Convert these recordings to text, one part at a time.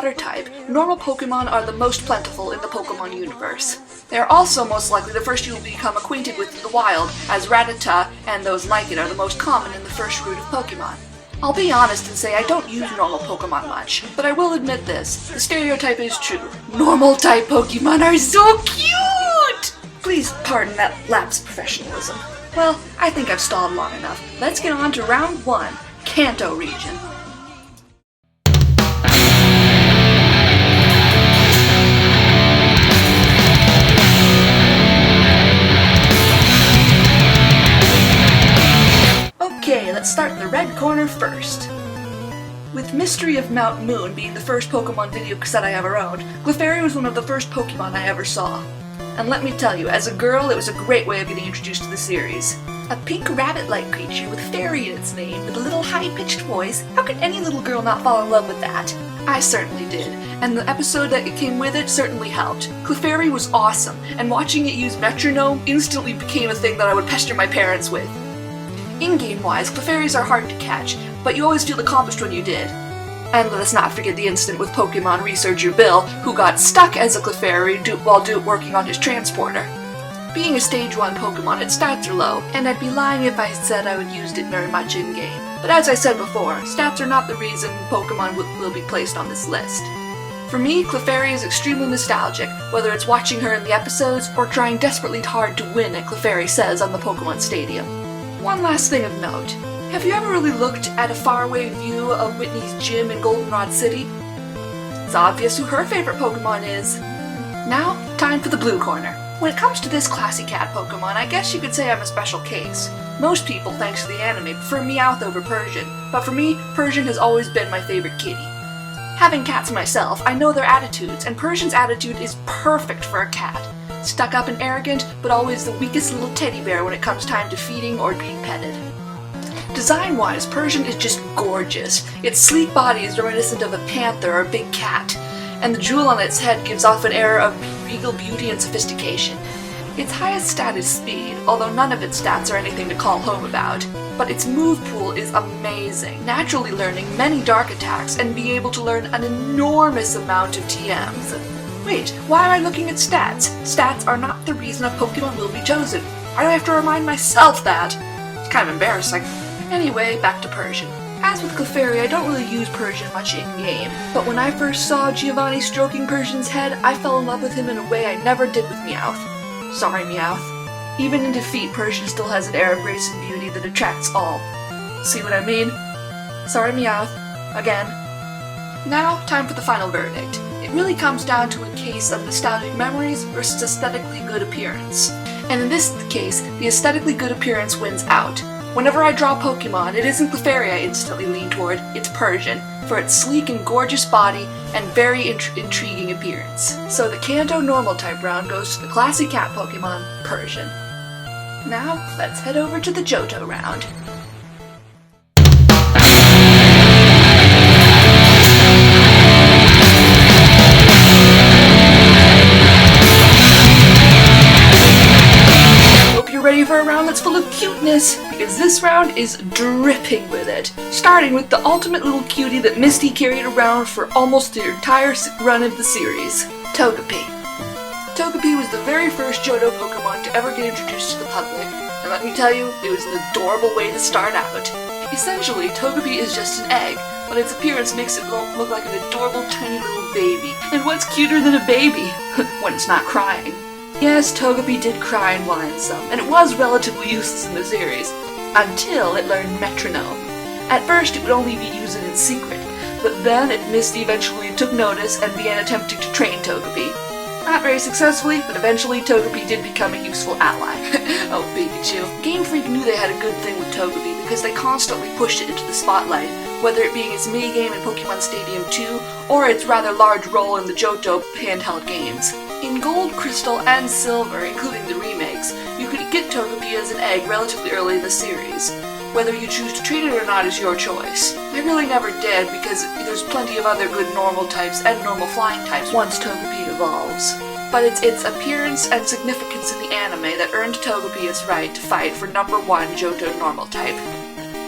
water type, normal Pokemon are the most plentiful in the Pokemon universe. They are also most likely the first you will become acquainted with in the wild, as Rattata and those like it are the most common in the first root of Pokemon. I'll be honest and say I don't use normal Pokemon much, but I will admit this, the stereotype is true. Normal type Pokemon are so cute! Please pardon that lapsed professionalism. Well, I think I've stalled long enough. Let's get on to round 1, Kanto region. Okay, let's start in the red corner first. With Mystery of Mount Moon being the first Pokemon video cassette I ever owned, Clefairy was one of the first Pokemon I ever saw. And let me tell you, as a girl, it was a great way of getting introduced to the series. A pink rabbit-like creature with fairy in its name, with a little high-pitched voice, how could any little girl not fall in love with that? I certainly did, and the episode that came with it certainly helped. Clefairy was awesome, and watching it use Metronome instantly became a thing that I would pester my parents with. In-game-wise, Clefairies are hard to catch, but you always feel accomplished when you did. And let us not forget the incident with Pokemon researcher Bill, who got stuck as a Clefairy while working on his transporter. Being a Stage 1 Pokemon, its stats are low, and I'd be lying if I said I would used it very much in-game. But as I said before, stats are not the reason Pokemon will be placed on this list. For me, Clefairy is extremely nostalgic, whether it's watching her in the episodes or trying desperately hard to win at Clefairy Says on the Pokemon Stadium. One last thing of note. Have you ever really looked at a faraway view of Whitney's gym in Goldenrod City? It's obvious who her favorite Pokemon is. Now, time for the blue corner. When it comes to this classy cat Pokemon, I guess you could say I'm a special case. Most people, thanks to the anime, prefer Meowth over Persian, but for me, Persian has always been my favorite kitty. Having cats myself, I know their attitudes, and Persian's attitude is perfect for a cat. Stuck up and arrogant, but always the weakest little teddy bear when it comes time to feeding or being petted. Design-wise, Persian is just gorgeous. Its sleek body is reminiscent of a panther or a big cat, and the jewel on its head gives off an air of regal beauty and sophistication. Its highest stat is speed, although none of its stats are anything to call home about. But its move pool is amazing, naturally learning many dark attacks and being able to learn an enormous amount of TMs. Wait, why am I looking at stats? Stats are not the reason a Pokemon will be chosen. Why do I have to remind myself that? It's kind of embarrassing. Anyway, back to Persian. As with Clefairy, I don't really use Persian much in-game, but when I first saw Giovanni stroking Persian's head, I fell in love with him in a way I never did with Meowth. Sorry, Meowth. Even in defeat, Persian still has an air of grace and beauty that attracts all. See what I mean? Sorry, Meowth. Again. Now, time for the final verdict. It really comes down to a case of nostalgic memories versus aesthetically good appearance. And in this case, the aesthetically good appearance wins out. Whenever I draw Pokemon, it isn't Clefairy I instantly lean toward, it's Persian, for its sleek and gorgeous body and very intriguing appearance. So the Kanto normal type round goes to the classy cat Pokemon, Persian. Now, let's head over to the Johto round. Ready for a round that's full of cuteness, because this round is dripping with it. Starting with the ultimate little cutie that Misty carried around for almost the entire run of the series, Togepi. Togepi was the very first Johto Pokemon to ever get introduced to the public, and let me tell you, it was an adorable way to start out. Essentially, Togepi is just an egg, but its appearance makes it look like an adorable tiny little baby. And what's cuter than a baby? When it's not crying. Yes, Togepi did cry and whine some, and it was relatively useless in the series, until it learned Metronome. At first it would only be used in secret, but then Misty eventually took notice and began attempting to train Togepi. Not very successfully, but eventually Togepi did become a useful ally. Oh, Pikachu. Game Freak knew they had a good thing with Togepi because they constantly pushed it into the spotlight, whether it being its minigame in Pokemon Stadium 2, or its rather large role in the Johto handheld games. In Gold, Crystal, and Silver, including the remakes, you could get Togepi as an egg relatively early in the series. Whether you choose to treat it or not is your choice. I really never did, because there's plenty of other good normal types and normal flying types once Togepi evolves. But it's its appearance and significance in the anime that earned Togepi its right to fight for number 1 Johto normal type.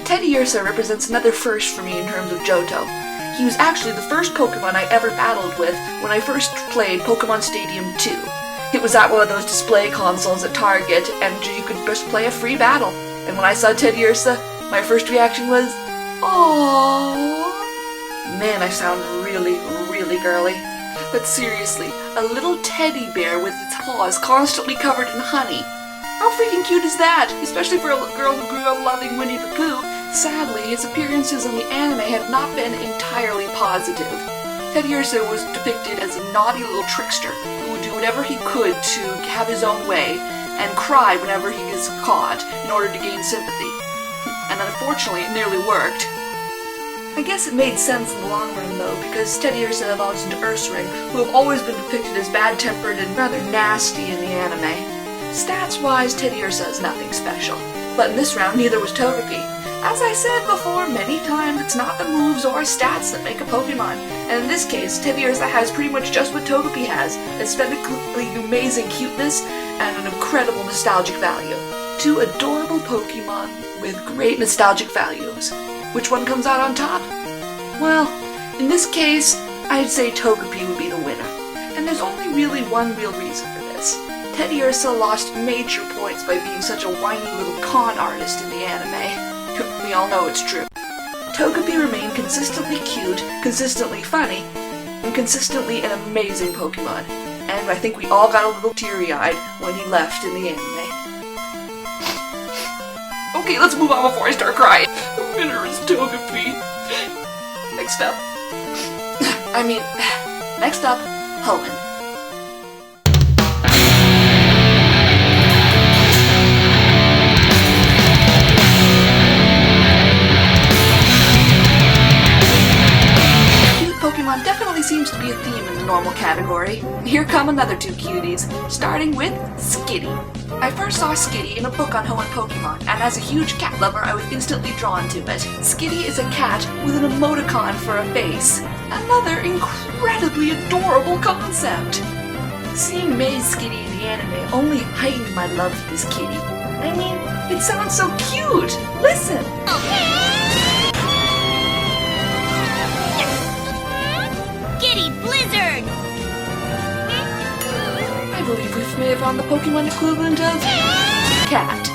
Teddiursa represents another first for me in terms of Johto. He was actually the first Pokemon I ever battled with when I first played Pokemon Stadium 2. It was at one of those display consoles at Target, and you could just play a free battle. And when I saw Teddiursa, my first reaction was, aww. Man, I sound really, really girly. But seriously, a little teddy bear with its paws constantly covered in honey. How freaking cute is that? Especially for a girl who grew up loving Winnie the Pooh. Sadly, his appearances in the anime have not been entirely positive. Teddiursa was depicted as a naughty little trickster who would do whatever he could to have his own way and cry whenever he was caught in order to gain sympathy. And unfortunately, it nearly worked. I guess it made sense in the long run though, because Teddiursa evolves into Ursaring, who have always been depicted as bad-tempered and rather nasty in the anime. Stats-wise, Teddiursa is nothing special, but in this round neither was Togepi. As I said before many times, it's not the moves or stats that make a Pokemon, and in this case, Teddiursa has pretty much just what Togepi has: aesthetically amazing cuteness and an incredible nostalgic value. Two adorable Pokemon with great nostalgic values. Which one comes out on top? Well, in this case, I'd say Togepi would be the winner. And there's only really one real reason for this. Teddiursa lost major points by being such a whiny little con artist in the anime. We all know it's true. Togepi remained consistently cute, consistently funny, and consistently an amazing Pokemon. And I think we all got a little teary-eyed when he left in the anime. Okay, let's move on before I start crying. The winner is Togepi. Next up, Hoenn. Cute Pokemon definitely seems to be a theme in the normal category. Here come another two cuties, starting with Skitty. I first saw Skitty in a book on Hoenn Pokemon, and as a huge cat lover, I was instantly drawn to it. Skitty is a cat with an emoticon for a face. Another incredibly adorable concept. Seeing May's Skitty in the anime only heightened my love for this kitty. I mean, it sounds so cute! Listen! Skitty Blizzard! I believe we may have found the Pokemon equivalent of cat.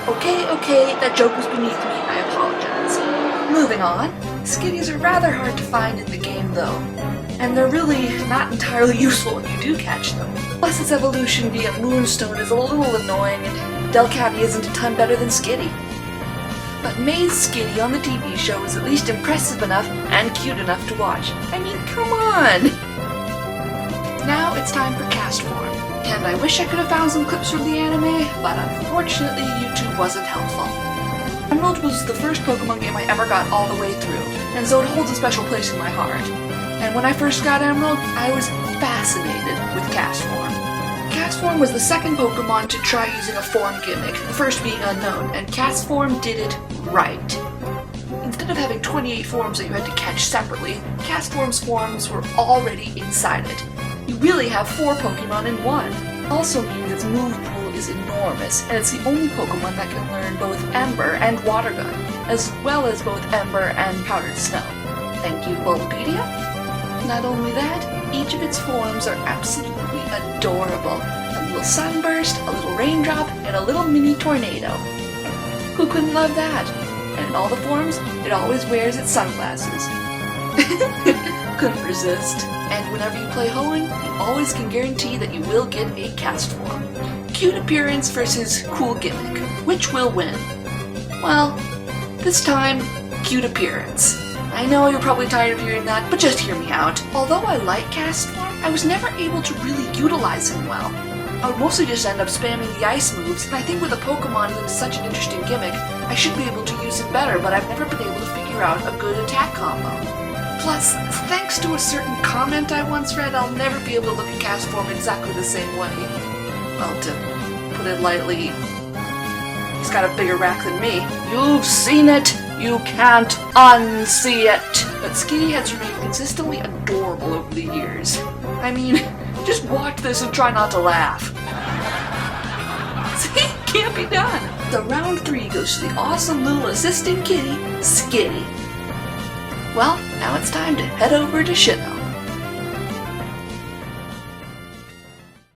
Okay, that joke was beneath me. I apologize. Moving on. Skitties are rather hard to find in the game though, and they're really not entirely useful when you do catch them. Plus its evolution via Moonstone is a little annoying, and Delcatty isn't a ton better than Skitty. But May's Skitty on the TV show is at least impressive enough and cute enough to watch. I mean, come on! Now it's time for cast form. And I wish I could have found some clips from the anime, but unfortunately YouTube wasn't helpful. Emerald was the first Pokemon game I ever got all the way through, and so it holds a special place in my heart. And when I first got Emerald, I was fascinated with cast form. Cast form was the second Pokemon to try using a form gimmick, the first being unknown, and cast form did it right. Instead of having 28 forms that you had to catch separately, cast form's forms were already inside it. You really have 4 Pokemon in one. Also means its move pool is enormous, and it's the only Pokemon that can learn both Ember and Water Gun, as well as both Ember and Powdered Snow. Thank you, Bulbapedia. Not only that, each of its forms are absolutely adorable. A little sunburst, a little raindrop, and a little mini tornado. Who couldn't love that? And in all the forms, it always wears its sunglasses. Couldn't resist. And whenever you play Hoenn, you always can guarantee that you will get a cast form. Cute appearance versus cool gimmick. Which will win? Well, this time, cute appearance. I know you're probably tired of hearing that, but just hear me out. Although I like cast form, I was never able to really utilize him well. I would mostly just end up spamming the ice moves, and I think with a Pokemon that is such an interesting gimmick, I should be able to use him better, but I've never been able to figure out a good attack combo. Plus, thanks to a certain comment I once read, I'll never be able to look at cast form exactly the same way. Well, to put it lightly, he's got a bigger rack than me. You've seen it! You can't unsee it! But Skitty has remained consistently adorable over the years. I mean, just watch this and try not to laugh. See? Can't be done! The round 3 goes to the awesome little assistant kitty, Skitty. Well, now it's time to head over to Sinnoh.